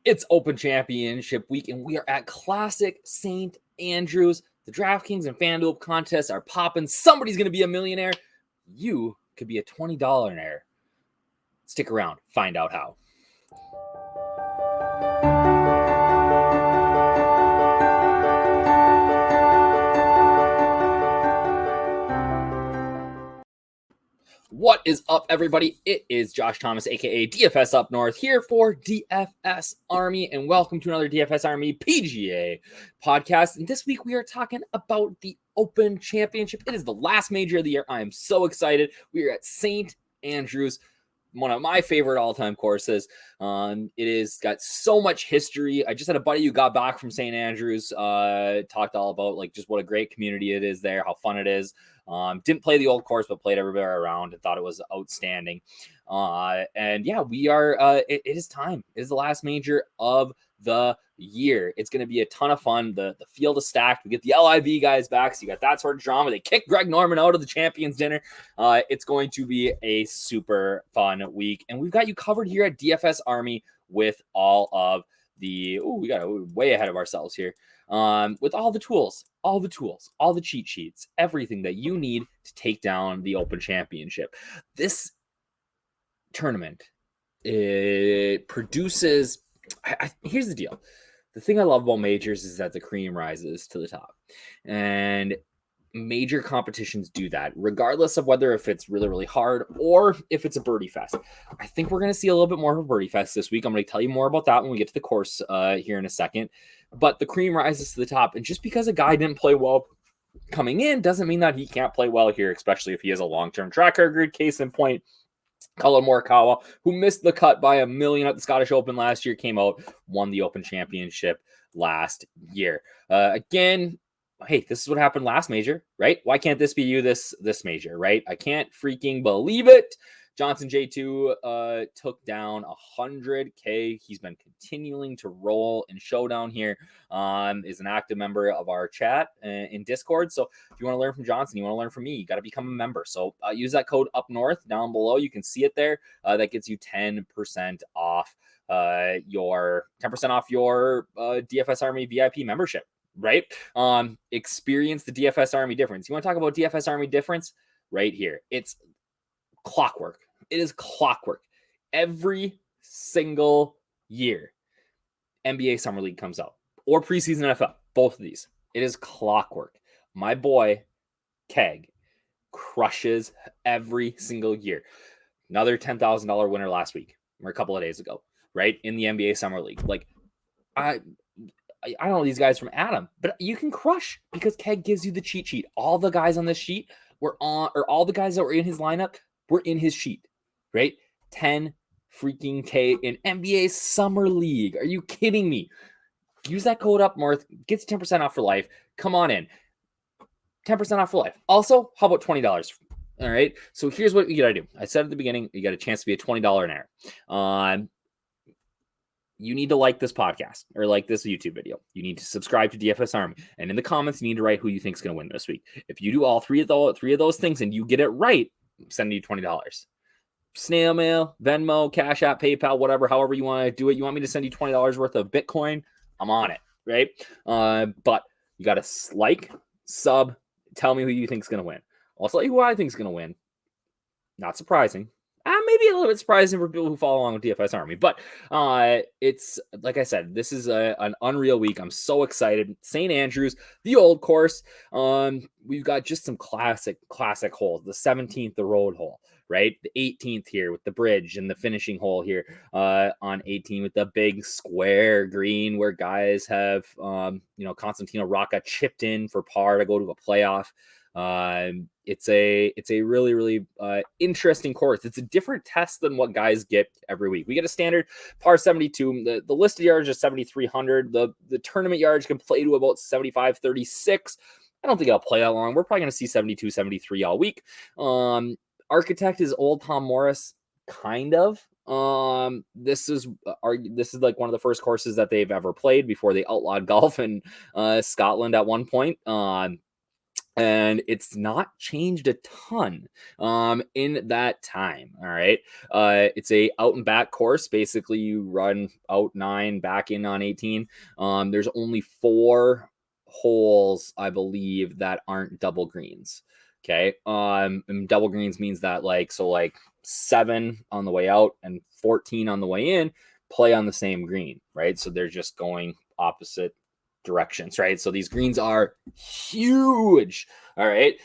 It's Open Championship week, and we are at Classic St. Andrews. The DraftKings and FanDuel contests are popping. Somebody's going to be a millionaire. You could be a $20 millionaire. Stick around. Find out how. What is up, everybody? It is Josh Thomas, aka DFSUpNorth, here for DFS Army, and welcome to another DFS Army PGA podcast. And this week we are talking about the Open Championship. It is the last major of the year. I am so excited. We are at St. Andrews, one of my favorite all-time courses. It is got so much history. I just had a buddy who got back from St. Andrews, talked all about just what a great community it is there, how fun it is. Didn't play the old course, but played everywhere around and thought it was outstanding. And yeah, we are, it is time. It is the last major of the year. It's going to be a ton of fun. The field is stacked. We get the LIV guys back. So you got that sort of drama. They kicked Greg Norman out of the Champions Dinner. It's going to be a super fun week. And we've got you covered here at DFS Army with all of the, we got way ahead of ourselves here. With all the tools, all the cheat sheets, everything that you need to take down the Open Championship. This tournament, it produces, here's the deal. The thing I love about majors is that the cream rises to the top. And major competitions do that, regardless of whether if it's really, really hard or if it's a birdie fest. I think we're going to see a little bit more of a birdie fest this week. I'm going to tell you more about that when we get to the course here in a second. But the cream rises to the top. And just because a guy didn't play well coming in doesn't mean that he can't play well here, especially if he has a long-term track record. Case in point, Colin Morikawa, who missed the cut by $1 million at the Scottish Open last year, came out, won the Open Championship last year. Again, hey, this is what happened last major, right? Why can't this be you this major, right? I can't freaking believe it. Johnson J2 took down 100K. He's been continuing to roll in Showdown here. Is an active member of our chat in Discord. So if you want to learn from Johnson, you want to learn from me, you got to become a member. So use that code UpNorth down below. You can see it there. That gets you 10% off your DFS Army VIP membership. Right? Experience the DFS Army difference. You want to talk about DFS Army difference? Right here. It's clockwork. It is clockwork. Every single year, NBA Summer League comes out, or preseason NFL, both of these. It is clockwork. My boy, Keg, crushes every single year. Another $10,000 winner last week, or a couple of days ago, right? In the NBA Summer League. I don't know these guys from Adam, but you can crush because Keg gives you the cheat sheet. All the guys on this sheet all the guys that were in his lineup were in his sheet, right? 10 freaking K in NBA Summer League. Are you kidding me? Use that code UpNorth, gets 10% off for life. Come on in. 10% off for life. Also, how about $20? All right. So here's what you got to do. I said at the beginning, you got a chance to be a $20 millionaire. You need to like this podcast or like this YouTube video. You need to subscribe to DFS Army. And in the comments, you need to write who you think is going to win this week. If you do all three of those things and you get it right, I'm sending you $20. Snail mail, Venmo, Cash App, PayPal, whatever, however you want to do it. You want me to send you $20 worth of Bitcoin? I'm on it, right? But you got to like, sub, tell me who you think is going to win. I'll tell you who I think is going to win. Not surprising. Maybe a little bit surprising for people who follow along with DFS Army. But it's, like I said, this is an unreal week. I'm so excited. St. Andrews, the old course. We've got just some classic holes. The 17th, the road hole, right? The 18th here with the bridge and the finishing hole here on 18 with the big square green where guys have, Constantino Rocca chipped in for par to go to a playoff. It's a really, really interesting course. It's a different test than what guys get every week. We get a standard par 72. The listed yards are 7,300. The tournament yards can play to about 75-36. I don't think I'll play that long. We're probably going to see 72, 73 all week. Architect is old Tom Morris, kind of. This is like one of the first courses that they've ever played before they outlawed golf in Scotland at one point. and it's not changed a ton in that time. All right. It's a out and back course. Basically, you run out 9, back in on 18. There's only 4 holes, I believe, that aren't double greens. Okay. And double greens means that like 7 on the way out and 14 on the way in play on the same green, right? So they're just going opposite directions, right? So these greens are huge. All right.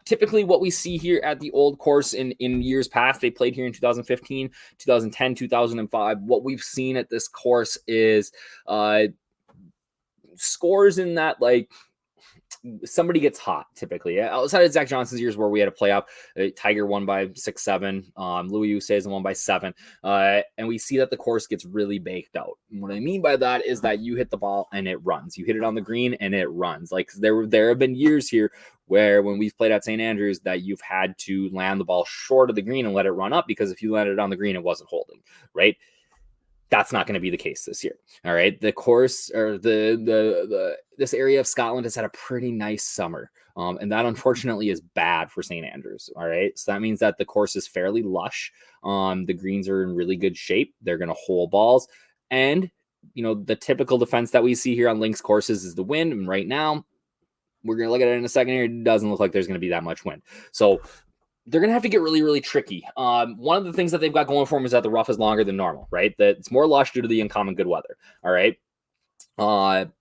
Typically what we see here at the old course in years past, they played here in 2015, 2010, 2005. What we've seen at this course is scores in that like somebody gets hot typically. Outside of Zach Johnson's years where we had a playoff, Tiger won by 6-7, Louis Oosthuizen won by 7, and we see that the course gets really baked out. And what I mean by that is that you hit the ball and it runs. You hit it on the green and it runs. Like there have been years here where when we've played at St. Andrews that you've had to land the ball short of the green and let it run up, because if you landed it on the green, it wasn't holding, right? That's not going to be the case this year. All right. The course or this area of Scotland has had a pretty nice summer. And that unfortunately is bad for St. Andrews. All right. So that means that the course is fairly lush. The greens are in really good shape. They're going to hole balls. And, the typical defense that we see here on links courses is the wind. And right now, we're going to look at it in a second here. It doesn't look like there's going to be that much wind. So they're going to have to get really, really tricky. One of the things that they've got going for them is that the rough is longer than normal, right? That it's more lush due to the uncommon good weather. All right.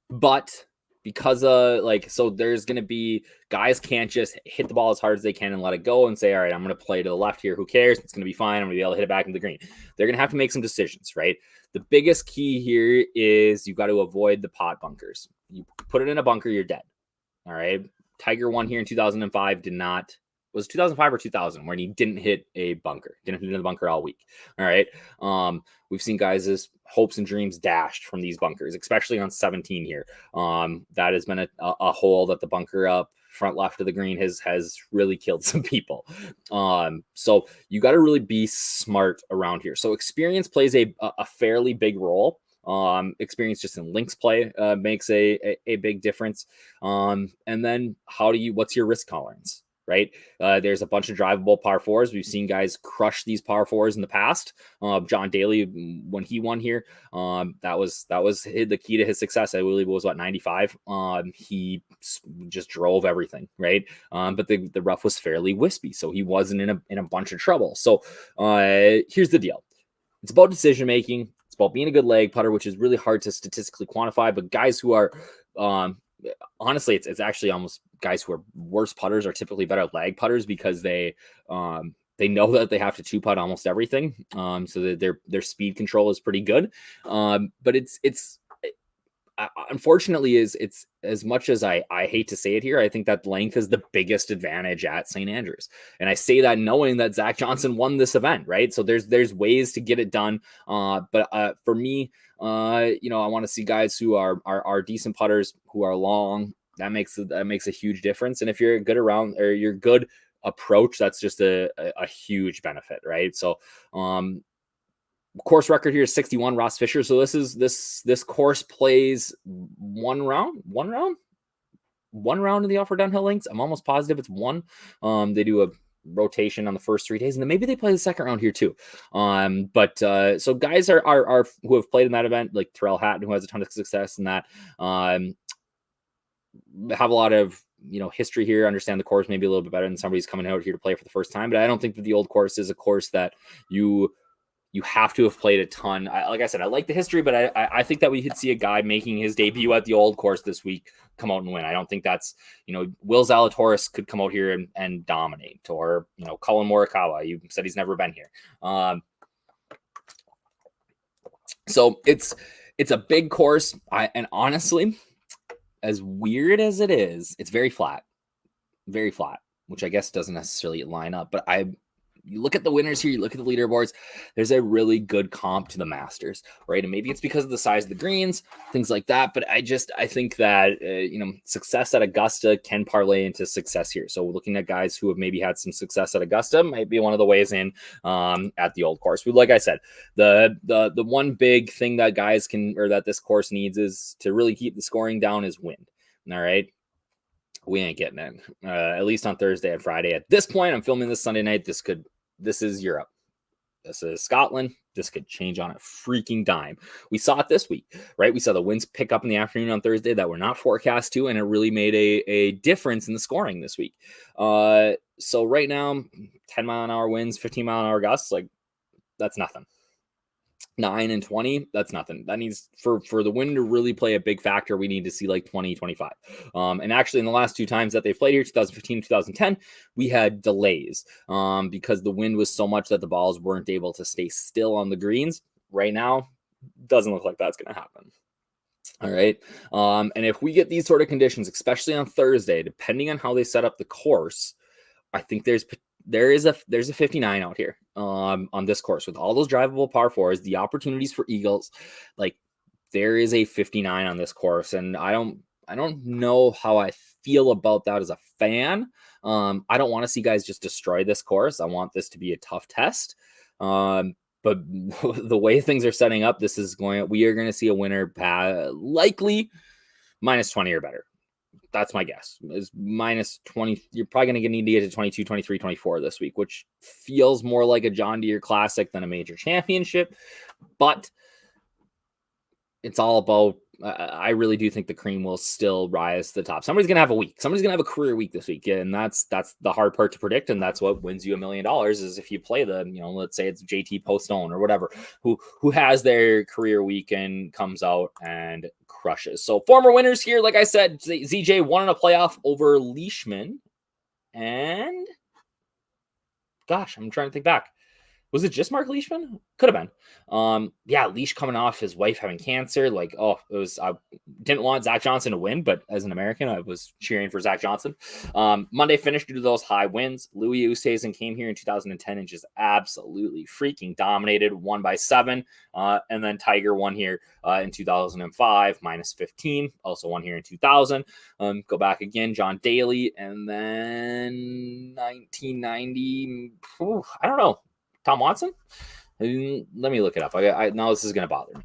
But because so there's going to be guys can't just hit the ball as hard as they can and let it go and say, all right, I'm going to play to the left here. Who cares? It's going to be fine. I'm going to be able to hit it back in the green. They're going to have to make some decisions, right? The biggest key here is you've got to avoid the pot bunkers. You put it in a bunker, you're dead. All right. Tiger won here in 2005, was 2005 or 2000 when he didn't hit a bunker, didn't hit the bunker all week. All right. We've seen guys' hopes and dreams dashed from these bunkers, especially on 17 here. That has been a hole that the bunker up front left of the green has really killed some people. So you got to really be smart around here. So experience plays a fairly big role. Experience just in links play makes a big difference. And then what's your risk tolerance? Right. There's a bunch of drivable par fours. We've seen guys crush these par fours in the past. John Daly, when he won here, that was the key to his success. I believe it was 95. He just drove everything. Right. But the rough was fairly wispy, so he wasn't in a bunch of trouble. So here's the deal. It's about decision making. It's about being a good leg putter, which is really hard to statistically quantify. But guys who are honestly, it's actually almost guys who are worse putters are typically better lag putters because they know that they have to 2-putt almost everything. So that their speed control is pretty good. But it's unfortunately it's as much as I hate to say it here, I think that length is the biggest advantage at St. Andrews. And I say that knowing that Zach Johnson won this event, right? So there's ways to get it done. But for me, I want to see guys who are decent putters, who are long. That makes a huge difference. And if you're good around or you're good approach, that's just a huge benefit, right? So course record here is 61, Ross Fisher. So this course plays one round of the offer downhill links. I'm almost positive it's one. They do a rotation on the first 3 days, and then maybe they play the second round here too. So guys are who have played in that event, like Terrell Hatton, who has a ton of success in that, have a lot of history here, understand the course maybe a little bit better than somebody's coming out here to play for the first time. But I don't think that the old course is a course that you have to have played a ton. Like I said, I like the history, but I think that we could see a guy making his debut at the old course this week come out and win. I don't think that's, Will Zalatoris could come out here and dominate, or, Colin Morikawa. You said he's never been here. So it's a big course. And honestly, as weird as it is, it's very flat, which I guess doesn't necessarily line up, but you look at the winners here, you look at the leaderboards, there's a really good comp to the Masters, right? And maybe it's because of the size of the greens, things like that. But I think that, success at Augusta can parlay into success here. So looking at guys who have maybe had some success at Augusta might be one of the ways in at the old course. But like I said, the one big thing that that this course needs is to really keep the scoring down is wind. All right. we ain't getting in, at least on Thursday and Friday. At this point, I'm filming this Sunday night. This is Europe. This is Scotland. This could change on a freaking dime. We saw it this week, right? We saw the winds pick up in the afternoon on Thursday that were not forecast to, and it really made a difference in the scoring this week. So right now, 10-mile-an-hour winds, 15-mile-an-hour gusts, like that's nothing. 9 and 20, that's nothing. That needs for the wind to really play a big factor. We need to see like 20, 25. And actually in the last two times that they played here, 2015 and 2010, we had delays because the wind was so much that the balls weren't able to stay still on the greens. Right now, doesn't look like that's going to happen. All right. And if we get these sort of conditions, especially on Thursday, depending on how they set up the course, I think there's a 59 out here on this course with all those drivable par fours, the opportunities for eagles. Like there is a 59 on this course, and I don't know how I feel about that as a fan. I don't want to see guys just destroy this course. I want this to be a tough test. But the way things are setting up, we are going to see a winner likely minus 20 or better. That's my guess. Is minus 20. You're probably going to need to get to 22, 23, 24 this week, which feels more like a John Deere Classic than a major championship. But it's all about, I really do think the cream will still rise to the top. Somebody's going to have a week. Somebody's going to have a career week this week. And that's the hard part to predict. And that's what wins you $1 million is if you play let's say it's JT Postone or whatever, who has their career week and comes out and crushes. So former winners here, like I said, ZJ won in a playoff over Leishman. And gosh, I'm trying to think back. Was it just Mark Leishman? Could have been. Leash coming off his wife having cancer. I didn't want Zach Johnson to win, but as an American, I was cheering for Zach Johnson. Monday finished due to those high wins. Louis Oosthuizen came here in 2010 and just absolutely freaking dominated, won by 7. And then Tiger won here in 2005, minus 15. Also won here in 2000. Go back again, John Daly. And then 1990, I don't know. Tom Watson? Let me look it up. I know this is going to bother me.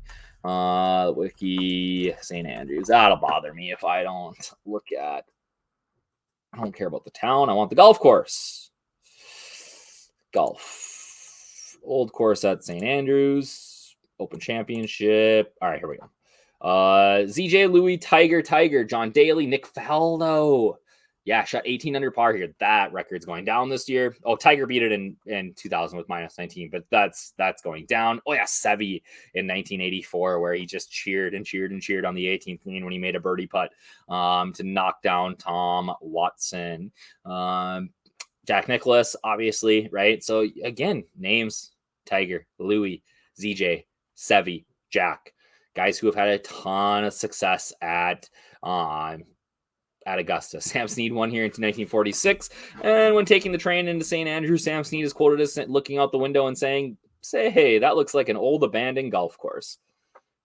Wiki St. Andrews. That'll bother me if I don't look at. I don't care about the town. I want the golf course. Golf. Old course at St. Andrews. Open Championship. All right, here we go. ZJ, Louis, Tiger, John Daly, Nick Faldo. Yeah, shot 18 under par here. That record's going down this year. Oh, Tiger beat it in 2000 with minus 19, but that's going down. Oh yeah, Seve in 1984, where he just cheered and cheered and cheered on the 18th green when he made a birdie putt to knock down Tom Watson. Jack Nicklaus, obviously, right? So again, names: Tiger, Louis, ZJ, Seve, Jack, guys who have had a ton of success at Augusta. Sam Snead won here in 1946. And when taking the train into St. Andrews, Sam Snead is quoted as looking out the window and saying, hey, that looks like an old abandoned golf course.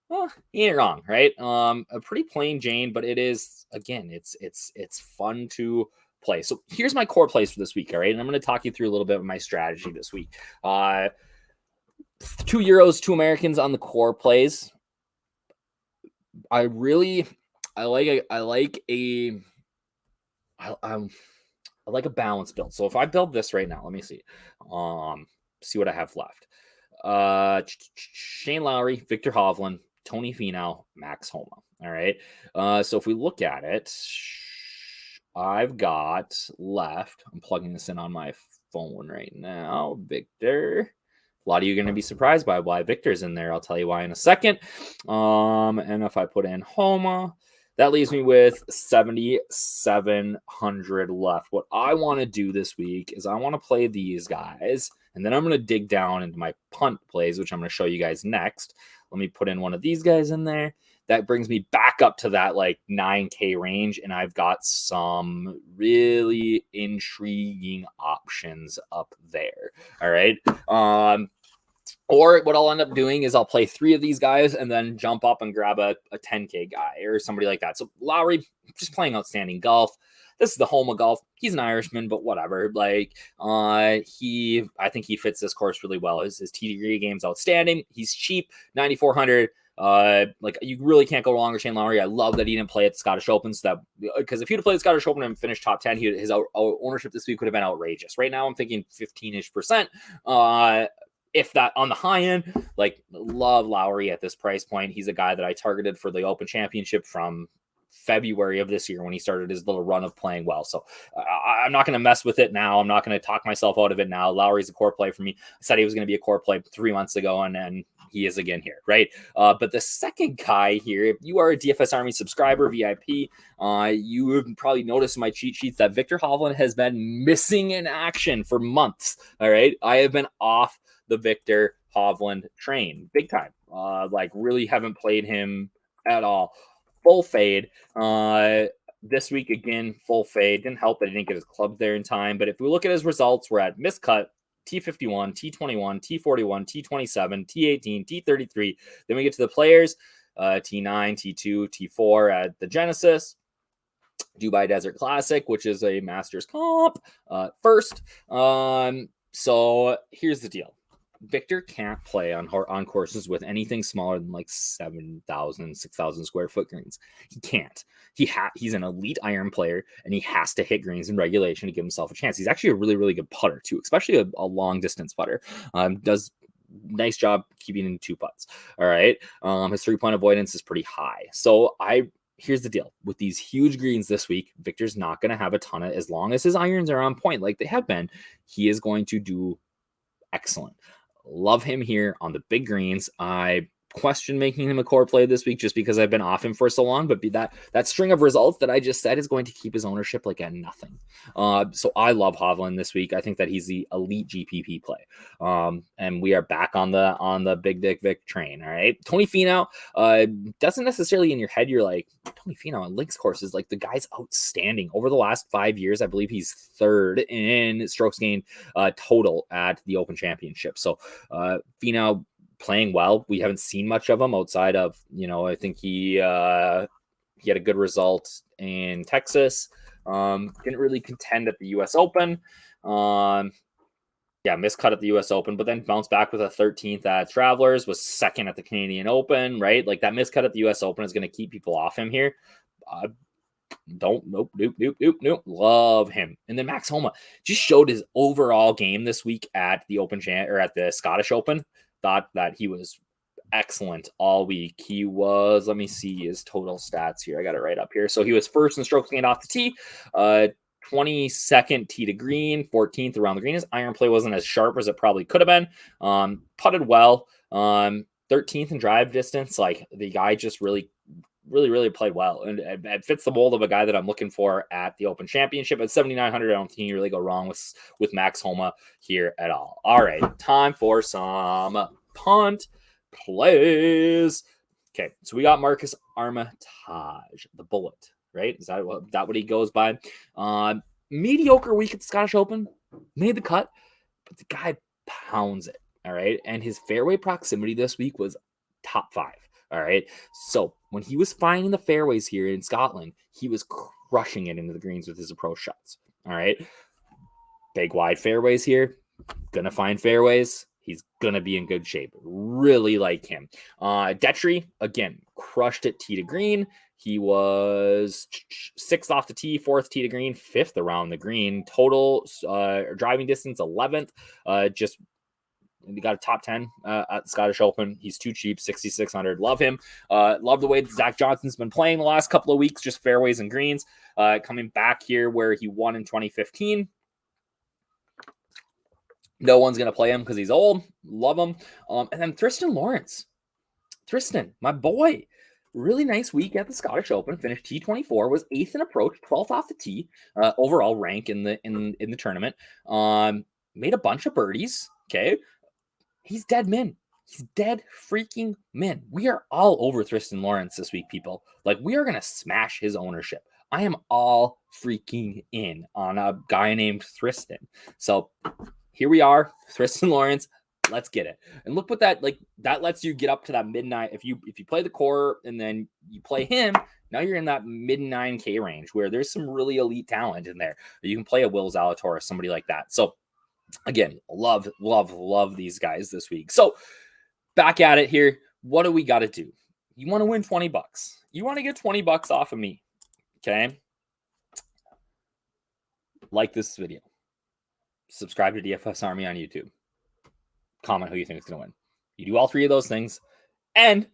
Well, he ain't wrong, right? A pretty plain Jane, but it is, again, it's fun to play. So here's my core plays for this week, all right? And I'm going to talk you through a little bit of my strategy this week. 2 Euros, 2 Americans on the core plays. I like a balanced build. So if I build this right now, let me see what I have left. Shane Lowry, Victor Hovland, Tony Finau, Max Homa. All right. So if we look at it, I've got left. I'm plugging this in on my phone right now. Victor. A lot of you are going to be surprised by why Victor's in there. I'll tell you why in a second. And if I put in Homa, that leaves me with 7,700 left. What I want to do this week is I want to play these guys, and then I'm going to dig down into my punt plays, which I'm going to show you guys next. Let me put in one of these guys in there. That brings me back up to that like 9K range, and I've got some really intriguing options up there. All right. Or what I'll end up doing is I'll play 3 of these guys and then jump up and grab a 10K guy or somebody like that. So Lowry, just playing outstanding golf. This is the home of golf. He's an Irishman, but whatever. I think he fits this course really well. His TD game's outstanding. He's cheap, 9,400. Like you really can't go wrong with Shane Lowry. I love that he didn't play at the Scottish Open, so that because if he'd have played the Scottish Open and finished top 10, his ownership this week would have been outrageous. Right now, I'm thinking 15-ish%. If that on the high end, like love Lowry at this price point. He's a guy that I targeted for the Open Championship from February of this year when he started his little run of playing well. So I'm not going to mess with it now. I'm not going to talk myself out of it now. Lowry's a core play for me. I said he was going to be a core play 3 months ago, and he is again here, right? But the second guy here, if you are a DFS Army subscriber, VIP, you have probably noticed in my cheat sheets that Viktor Hovland has been missing in action for months, all right? I have been off the Viktor Hovland train big time. Like really haven't played him at all. Full fade. This week, again, full fade. Didn't help that he didn't get his clubs there in time. But if we look at his results, we're at miscut, T51, T21, T41, T27, T18, T33. Then we get to the players, T9, T2, T4 at the Genesis. Dubai Desert Classic, which is a Masters comp first. So here's the deal. Viktor can't play on courses with anything smaller than like 7,000, 6,000 square foot greens. He can't. He's an elite iron player, and he has to hit greens in regulation to give himself a chance. He's actually a really, really good putter too, especially a long distance putter. Does nice job keeping in 2 putts. All right. His 3-point avoidance is pretty high. So here's the deal with these huge greens this week. Viktor's not going to have a ton of, as long as his irons are on point like they have been, he is going to do excellent. Love him here on the big greens. I question making him a core play this week just because I've been off him for so long, but that string of results that I just said is going to keep his ownership like at nothing. So I love Hovland this week. I think that he's the elite GPP play. And we are back on the Big Dick Vic train. All right. Tony Finau doesn't necessarily in your head, you're like, Tony Finau on links courses, like the guy's outstanding. Over the last 5 years, I believe he's third in strokes gained total at the Open Championship. So Finau playing well. We haven't seen much of him outside of, I think he had a good result in Texas. Didn't really contend at the US Open. Miscut at the US Open, but then bounced back with a 13th at Travelers, was second at the Canadian Open, right? Like that miscut at the US Open is going to keep people off him here. Nope. Love him. And then Max Homa just showed his overall game this week at the at the Scottish Open. Thought that he was excellent all week. He was, let me see his total stats here. I got it right up here. So he was first in strokes gained off the tee, 22nd tee to green, 14th around the green. His iron play wasn't as sharp as it probably could have been. Putted well, 13th in drive distance. Like the guy just really played well, and it fits the mold of a guy that I'm looking for at the Open Championship at 7,900. I don't think you really go wrong with Max Homa here at all. All right, time for some punt plays. Okay, so we got Marcus Armitage, the Bullet, right? Is that what he goes by? Mediocre week at the Scottish Open, made the cut, but the guy pounds it. All right, and his fairway proximity this week was top 5. All right. So when he was finding the fairways here in Scotland, he was crushing it into the greens with his approach shots. All right. Big wide fairways here. Gonna find fairways. He's gonna be in good shape. Really like him. Detry, again, crushed it tee to green. He was 6th off the tee, 4th tee to green, 5th around the green. Total driving distance, 11th. He got a top 10 at the Scottish Open. He's too cheap, 6,600. Love him. Love the way that Zach Johnson's been playing the last couple of weeks, just fairways and greens. Coming back here where he won in 2015. No one's going to play him because he's old. Love him. And then Tristan Lawrence. Tristan, my boy. Really nice week at the Scottish Open. Finished T24, was 8th in approach, 12th off the tee. Overall rank in the tournament. Made a bunch of birdies. Okay. He's dead min. He's dead freaking min. We are all over Tristan Lawrence this week, people. Like, we are going to smash his ownership. I am all freaking in on a guy named Tristan. So here we are, Tristan Lawrence. Let's get it. And look what that lets you get up to that midnight. If you play the core and then you play him, now you're in that mid 9K range where there's some really elite talent in there. You can play a Will Zalatoris, somebody like that. So again, love these guys this week. So back at it here. What do we got to do? You want to win 20 bucks. You want to get 20 bucks off of me. Okay. Like this video. Subscribe to DFS Army on YouTube. Comment who you think is going to win. You do all three of those things, and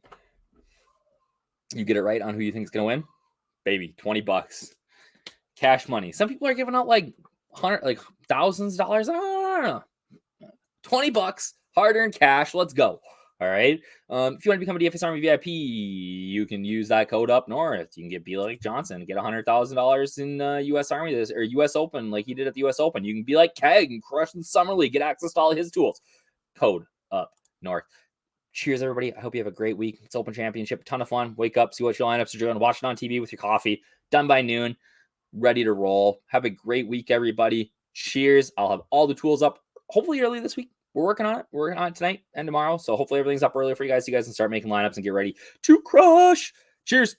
you get it right on who you think is going to win. Baby, 20 bucks. Cash money. Some people are giving out like thousands of dollars. I don't know. 20 bucks, hard-earned cash. Let's go. All right. If you want to become a DFS Army VIP, you can use that code up north. You can get like Johnson, get $100,000 in U.S. Army or U.S. Open like he did at the U.S. Open. You can be like Keg and crush the Summer League, get access to all his tools. Code up north. Cheers, everybody. I hope you have a great week. It's Open Championship. A ton of fun. Wake up, see what your lineups are doing. Watch it on TV with your coffee. Done by noon. Ready to roll. Have a great week, everybody. Cheers. I'll have all the tools up hopefully early this week. We're working on it. We're working on it tonight and tomorrow. So hopefully everything's up early for you guys. So you guys can start making lineups and get ready to crush. Cheers.